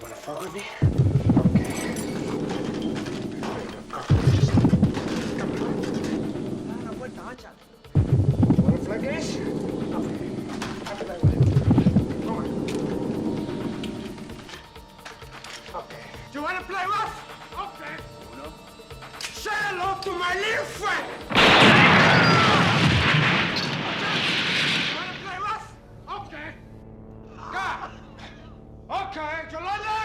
Wanna fuck with me? Okay. Una puerta ancha. Wanna flag this? Okay. I'll play with it. Come on. Okay. Do you wanna play rough? Okay. Uno. Say hello to my little friend! You wanna play rough? Okay. Yeah. Okay, Yolanda?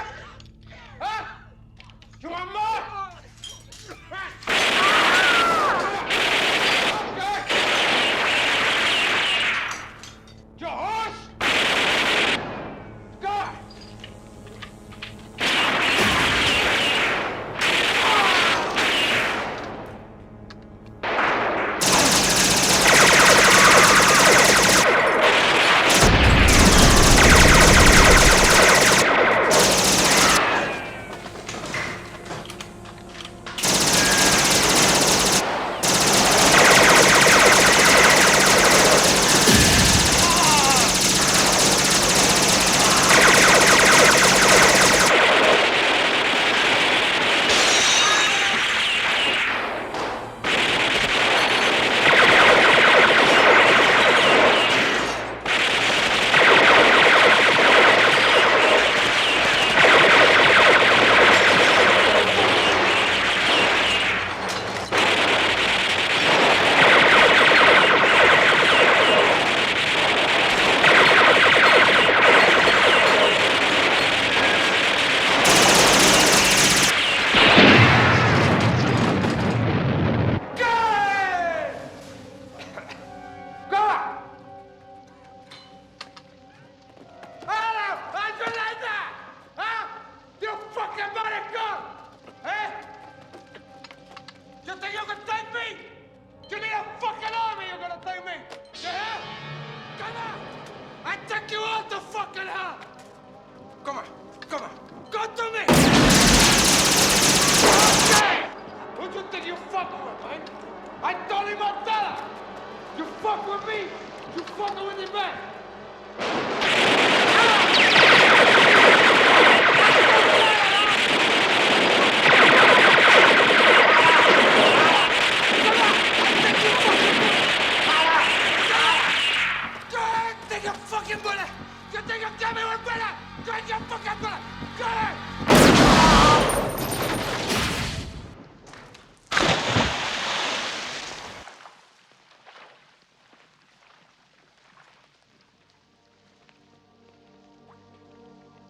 Huh? You want more?